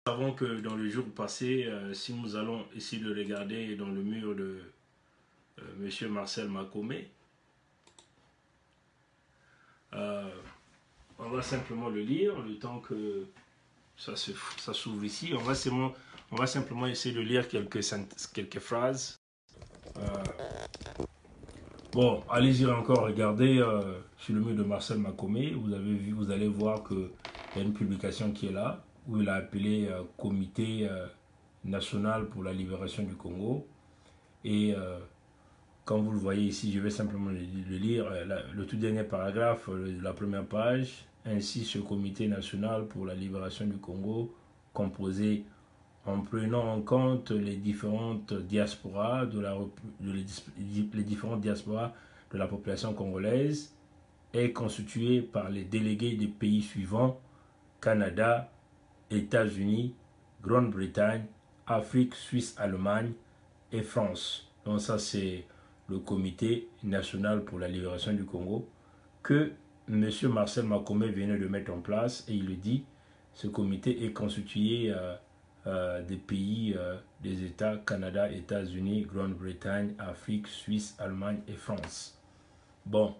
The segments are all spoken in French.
Savons que dans le jour passé, si nous allons essayer de regarder dans le mur de M. Marcel Makomé, on va simplement le lire, le temps que ça s'ouvre ici. On va simplement essayer de lire quelques phrases. Bon, allez-y encore regarder sur le mur de Marcel Makomé. Vous allez voir qu'il y a une publication qui est là, où il a appelé Comité national pour la libération du Congo. Et comme vous le voyez ici, je vais simplement le lire. Le tout dernier paragraphe de la première page. Ainsi, ce Comité national pour la libération du Congo, composé en prenant en compte les différentes diasporas les différentes diasporas de la population congolaise, est constitué par les délégués des pays suivants: Canada, États-Unis, Grande-Bretagne, Afrique, Suisse, Allemagne et France. Donc ça, c'est le Comité national pour la libération du Congo que M. Marcel Makomé venait de mettre en place. Et il le dit, ce comité est constitué des pays, des États, Canada, États-Unis, Grande-Bretagne, Afrique, Suisse, Allemagne et France. Bon,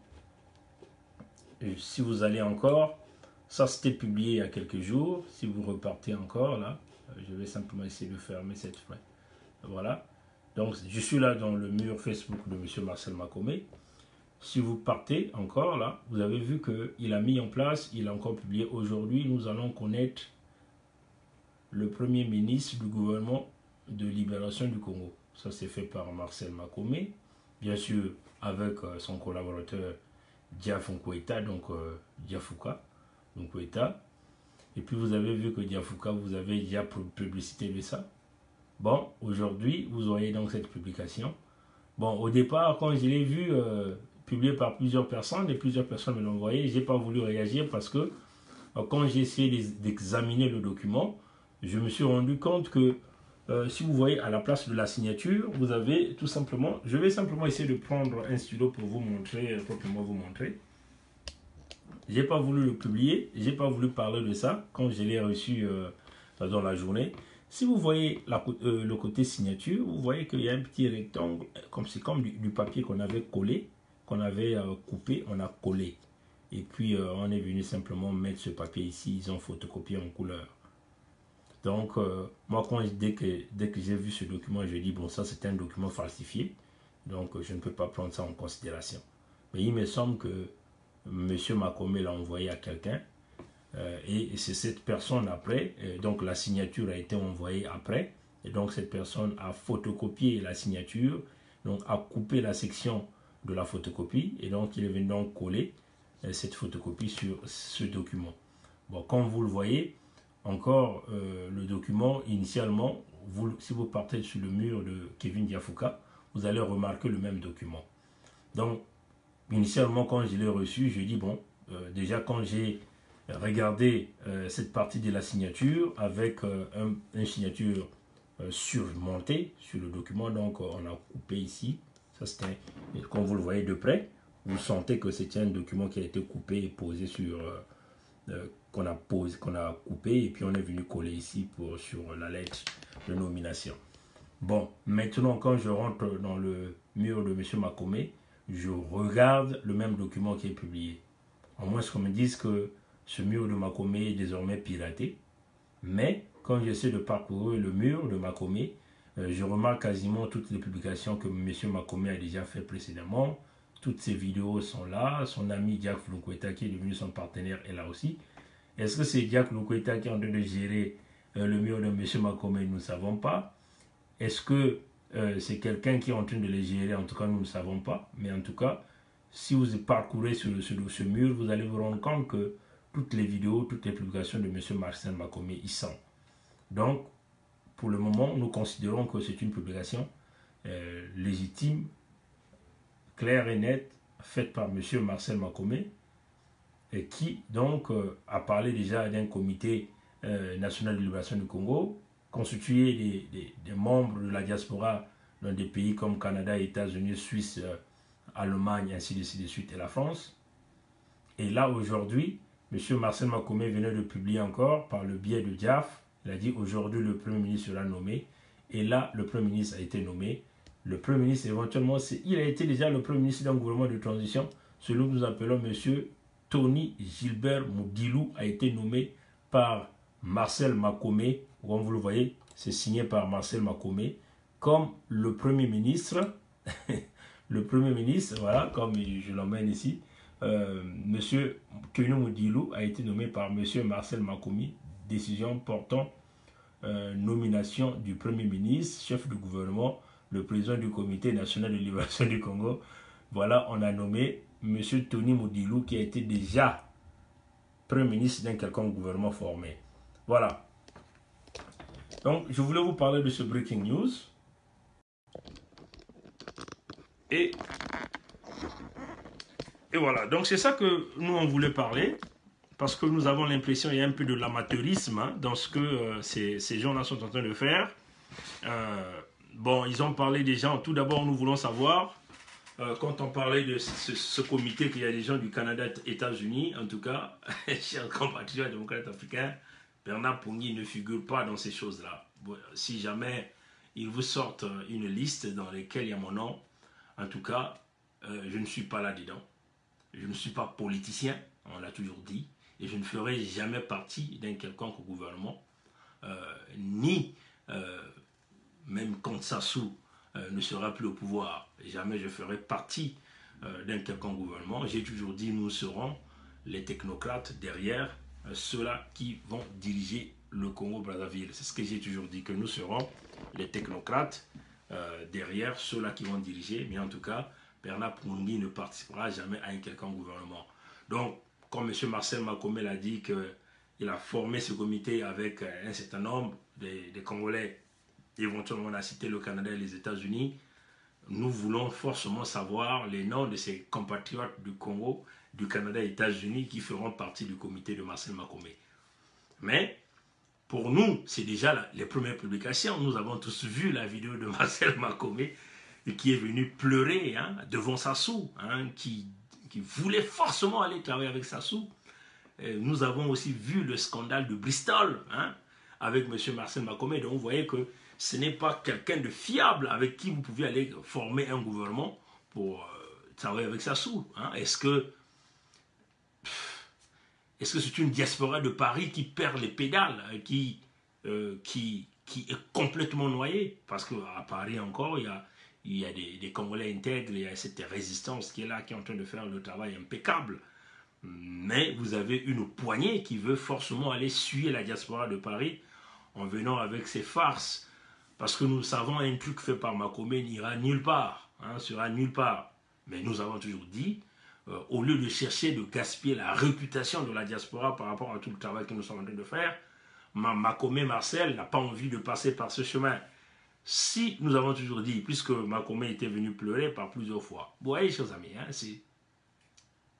si vous allez encore, ça c'était publié il y a quelques jours. Si vous repartez encore là, je vais simplement essayer de fermer cette fenêtre. Voilà. Donc je suis là dans le mur Facebook de M. Marcel Makomé. Si vous partez encore là, vous avez vu qu'il a mis en place, il a encore publié aujourd'hui, nous allons connaître le premier ministre du gouvernement de libération du Congo. Ça c'est fait par Marcel Makomé, bien sûr avec son collaborateur Diafouka, donc Diafouka, donc Koïta. Et puis vous avez vu que Diafouka, vous avez déjà publicité de ça. Bon, aujourd'hui, vous voyez donc cette publication. Bon, au départ, quand je l'ai vu publié par plusieurs personnes, et plusieurs personnes me l'ont envoyé, je n'ai pas voulu réagir parce que quand j'ai essayé d'examiner le document, je me suis rendu compte que si vous voyez à la place de la signature, vous avez tout simplement, je vais simplement essayer de prendre un stylo pour vous montrer, proprement vous montrer. J'ai pas voulu le publier, j'ai pas voulu parler de ça quand je l'ai reçu dans la journée. Si vous voyez le côté signature, vous voyez qu'il y a un petit rectangle, c'est comme du papier qu'on avait collé, qu'on avait coupé, on a collé. Et puis on est venu simplement mettre ce papier ici, ils ont photocopié en couleur. Donc moi dès que j'ai vu ce document, je dis bon, ça c'est un document falsifié, donc je ne peux pas prendre ça en considération. Mais il me semble que M. Makomé l'a envoyé à quelqu'un. Et c'est cette personne après, donc la signature a été envoyée après, et donc cette personne a photocopié la signature, donc a coupé la section de la photocopie, et donc il est venu donc coller cette photocopie sur ce document. Bon, comme vous le voyez, encore le document, initialement, si vous partez sur le mur de Kevin Diafouka, vous allez remarquer le même document. Donc, initialement, quand je l'ai reçu, je dis bon, déjà quand j'ai regardez cette partie de la signature avec une signature surmontée sur le document. Donc on a coupé ici. Ça c'était, comme vous le voyez de près, vous sentez que c'est un document qui a été coupé et posé sur qu'on a coupé, et puis on est venu coller ici sur la lettre de nomination. Bon, maintenant quand je rentre dans le mur de M. Makomé, je regarde le même document qui est publié. Au moins qu'on me dise que ce mur de Makomé est désormais piraté. Mais quand j'essaie de parcourir le mur de Makomé, je remarque quasiment toutes les publications que M. Makomé a déjà fait précédemment. Toutes ces vidéos sont là. Son ami Jack Lukweta, qui est devenu son partenaire, est là aussi. Est-ce que c'est Jack Lukweta qui est en train de gérer le mur de M. Makomé? Nous ne savons pas. Est-ce que c'est quelqu'un qui est en train de les gérer? En tout cas, nous ne savons pas. Mais en tout cas, si vous parcourez sur ce mur, vous allez vous rendre compte que toutes les vidéos, toutes les publications de M. Marcel Makomé y sont. Donc, pour le moment, nous considérons que c'est une publication légitime, claire et nette, faite par M. Marcel Makomé, et qui donc a parlé déjà d'un comité national de libération du Congo, constitué des membres de la diaspora dans des pays comme Canada, États-Unis, Suisse, Allemagne, ainsi de suite, et la France. Et là, aujourd'hui, M. Marcel Makomé venait de publier encore, par le biais de Diaf, Il a dit aujourd'hui le Premier ministre sera nommé. Et là, le Premier ministre a été nommé. Le Premier ministre, éventuellement, il a été déjà le Premier ministre d'un gouvernement de transition. Celui que nous appelons M. Tony Gilbert Moudilou a été nommé par Marcel Makomé. Comme vous le voyez, c'est signé par Marcel Makomé comme le Premier ministre. Le Premier ministre, voilà, comme je l'emmène ici. M. Tony Moudilou a été nommé par M. Marcel Makomé. Décision portant nomination du Premier ministre, chef du gouvernement, le président du Comité national de libération du Congo. Voilà, on a nommé M. Tony Moudilou qui a été déjà Premier ministre d'un quelconque gouvernement formé. Voilà. Donc, je voulais vous parler de ce breaking news. Et voilà. Donc, c'est ça que nous, on voulait parler. Parce que nous avons l'impression qu'il y a un peu de l'amateurisme dans ce que ces gens-là sont en train de faire. Bon, ils ont parlé des gens. Tout d'abord, nous voulons savoir, quand on parlait de ce comité, qu'il y a des gens du Canada, États-Unis, en tout cas, chers compatriotes démocrates africains, Bernard Pongui ne figure pas dans ces choses-là. Bon, si jamais ils vous sortent une liste dans laquelle il y a mon nom, en tout cas, je ne suis pas là-dedans. Je ne suis pas politicien, on l'a toujours dit. Et je ne ferai jamais partie d'un quelconque gouvernement, ni même quand Sassou ne sera plus au pouvoir. Jamais je ferai partie d'un quelconque gouvernement. J'ai toujours dit, nous serons les technocrates derrière ceux-là qui vont diriger le Congo-Brazzaville. C'est ce que j'ai toujours dit, que nous serons les technocrates derrière ceux-là qui vont diriger. Mais en tout cas, Bernard Pongui ne participera jamais à un quelconque gouvernement. Donc, comme M. Marcel Makomé l'a dit, qu'il a formé ce comité avec un certain nombre de Congolais, éventuellement on a cité le Canada et les États-Unis, nous voulons forcément savoir les noms de ces compatriotes du Congo, du Canada et des États-Unis qui feront partie du comité de Marcel Makomé. Mais, pour nous, c'est déjà les premières publications. Nous avons tous vu la vidéo de Marcel Makomé qui est venu pleurer devant Sassou, qui voulait forcément aller travailler avec Sassou. Nous avons aussi vu le scandale de Bristol avec M. Marcel Makomé. Donc vous voyez que ce n'est pas quelqu'un de fiable avec qui vous pouvez aller former un gouvernement pour travailler avec Sassou. Est-ce que c'est une diaspora de Paris qui perd les pédales, qui est complètement noyée? Parce qu'à Paris encore, il y a des Congolais intègres, il y a cette résistance qui est là, qui est en train de faire le travail impeccable. Mais vous avez une poignée qui veut forcément aller suyer la diaspora de Paris en venant avec ses farces. Parce que nous savons, un truc fait par Makomé n'ira nulle part, sera nulle part. Mais nous avons toujours dit, au lieu de chercher de gaspiller la réputation de la diaspora par rapport à tout le travail que nous sommes en train de faire, Makomé Marcel n'a pas envie de passer par ce chemin. Si nous avons toujours dit, puisque Makomé était venu pleurer par plusieurs fois, vous voyez, chers amis,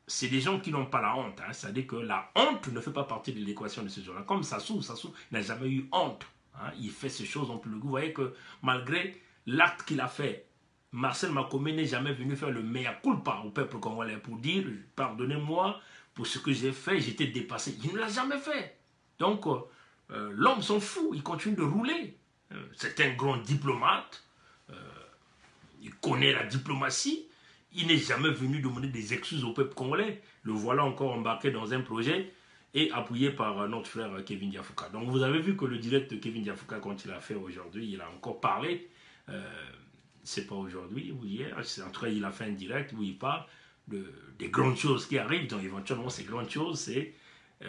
c'est des gens qui n'ont pas la honte. C'est-à-dire que la honte ne fait pas partie de l'équation de ces gens-là. Comme Sassou n'a jamais eu honte. Il fait ces choses en public. Vous voyez que malgré l'acte qu'il a fait, Marcel Makomé n'est jamais venu faire le mea culpa au peuple congolais pour dire « Pardonnez-moi pour ce que j'ai fait, j'étais dépassé ». Il ne l'a jamais fait. Donc, l'homme s'en fout, il continue de rouler. C'est un grand diplomate, il connaît la diplomatie, il n'est jamais venu demander des excuses au peuple congolais. Le voilà encore embarqué dans un projet et appuyé par notre frère Kevin Diafouka. Donc vous avez vu que le direct de Kevin Diafouka, quand il a fait aujourd'hui, il a encore parlé, c'est pas aujourd'hui ou hier, en tout cas il a fait un direct où il parle des grandes choses qui arrivent, donc éventuellement ces grandes choses, c'est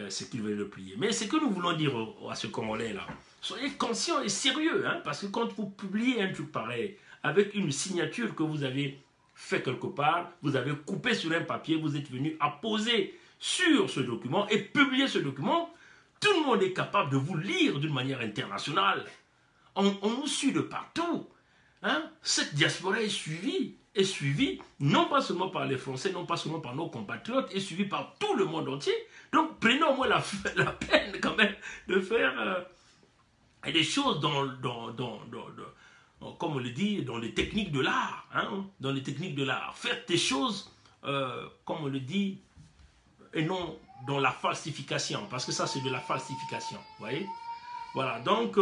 ce qu'il veut le plier. Mais ce que nous voulons dire à ce Congolais-là, soyez conscients et sérieux, parce que quand vous publiez un truc pareil, avec une signature que vous avez fait quelque part, vous avez coupé sur un papier, vous êtes venu apposer sur ce document et publier ce document, tout le monde est capable de vous lire d'une manière internationale. On nous suit de partout. Cette diaspora est suivie non pas seulement par les Français, non pas seulement par nos compatriotes, est suivie par tout le monde entier. Donc prenons au moins la peine quand même de faire des choses comme on le dit, dans les techniques de l'art. Dans les techniques de l'art. Faire des choses, comme on le dit, et non dans la falsification. Parce que ça, c'est de la falsification. Vous voyez? Voilà, donc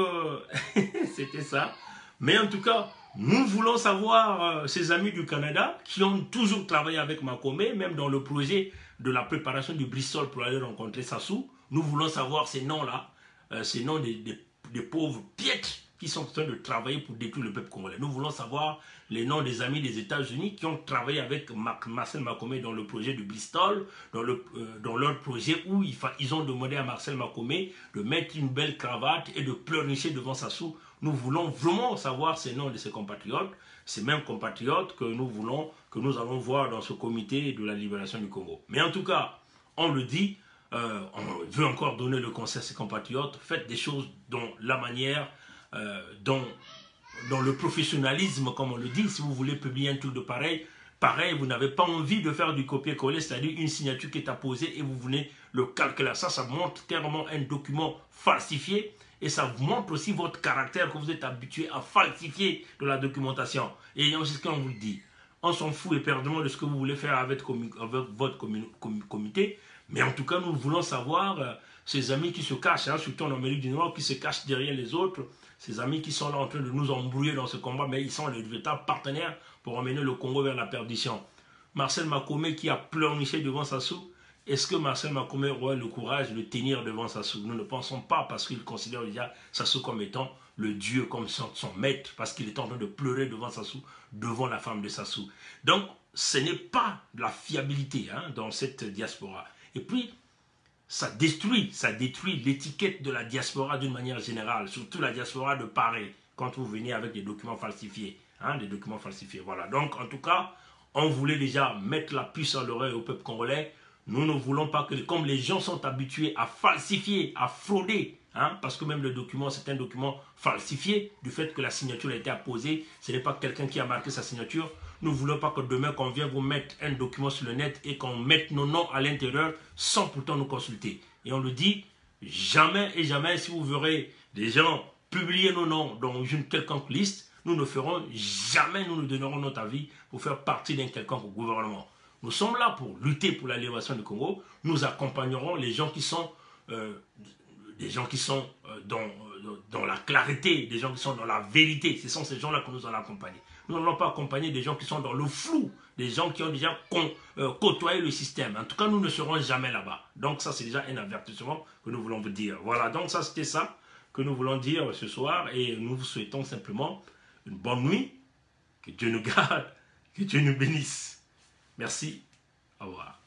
c'était ça. Mais en tout cas, nous voulons savoir, ces amis du Canada, qui ont toujours travaillé avec Makome, même dans le projet de la préparation du Bristol pour aller rencontrer Sassou, nous voulons savoir ces noms-là, ces noms des pauvres piètres qui sont en train de travailler pour détruire le peuple congolais. Nous voulons savoir les noms des amis des États-Unis qui ont travaillé avec Marcel Makome dans le projet de Bristol, dans leur projet où ils ont demandé à Marcel Makome de mettre une belle cravate et de pleurnicher devant Sassou. Nous voulons vraiment savoir ces noms de ces compatriotes, ces mêmes compatriotes que nous allons voir dans ce comité de la libération du Congo. Mais en tout cas, on le dit, on veut encore donner le conseil à ces compatriotes, faites des choses dans la manière, dans le professionnalisme, comme on le dit. Si vous voulez publier un truc de pareil, vous n'avez pas envie de faire du copier-coller, c'est-à-dire une signature qui est apposée et vous venez le calculer. Ça montre clairement un document falsifié et ça vous montre aussi votre caractère, que vous êtes habitué à falsifier de la documentation. Et c'est ce qu'on vous le dit. On s'en fout éperdument de ce que vous voulez faire avec votre comité, mais en tout cas, nous voulons savoir ces amis qui se cachent, hein, surtout en Amérique du Nord, qui se cachent derrière les autres, ces amis qui sont là en train de nous embrouiller dans ce combat, mais ils sont les véritables partenaires pour emmener le Congo vers la perdition. Marcel Makome qui a pleurniché devant Sassou, est-ce que Marcel Makome aurait le courage de tenir devant Sassou? Nous ne pensons pas, parce qu'il considère déjà Sassou comme étant le Dieu, comme son maître, parce qu'il est en train de pleurer devant Sassou, devant la femme de Sassou. Donc, ce n'est pas de la fiabilité hein, dans cette diaspora. Et puis, ça détruit l'étiquette de la diaspora d'une manière générale, surtout la diaspora de Paris, quand vous venez avec des documents falsifiés. Hein, des documents falsifiés, voilà. Donc, en tout cas, on voulait déjà mettre la puce à l'oreille au peuple congolais. Nous ne voulons pas que, comme les gens sont habitués à falsifier, à frauder, hein, parce que même le document, c'est un document falsifié, du fait que la signature a été apposée, ce n'est pas quelqu'un qui a marqué sa signature. Nous ne voulons pas que demain, qu'on vienne vous mettre un document sur le net et qu'on mette nos noms à l'intérieur sans pourtant nous consulter. Et on le dit, jamais et jamais, si vous verrez des gens publier nos noms dans une quelconque liste, nous ne ferons jamais, nous ne donnerons notre avis pour faire partie d'un quelconque gouvernement. Nous sommes là pour lutter pour la libération du Congo. Nous accompagnerons les gens qui sont, dans la clarté, des gens qui sont dans la vérité. Ce sont ces gens-là que nous allons accompagner. Nous n'allons pas accompagner des gens qui sont dans le flou, des gens qui ont déjà côtoyé le système. En tout cas, nous ne serons jamais là-bas. Donc ça, c'est déjà un avertissement que nous voulons vous dire. Voilà, donc ça, c'était ça que nous voulons dire ce soir. Et nous vous souhaitons simplement une bonne nuit. Que Dieu nous garde, que Dieu nous bénisse. Merci, au revoir.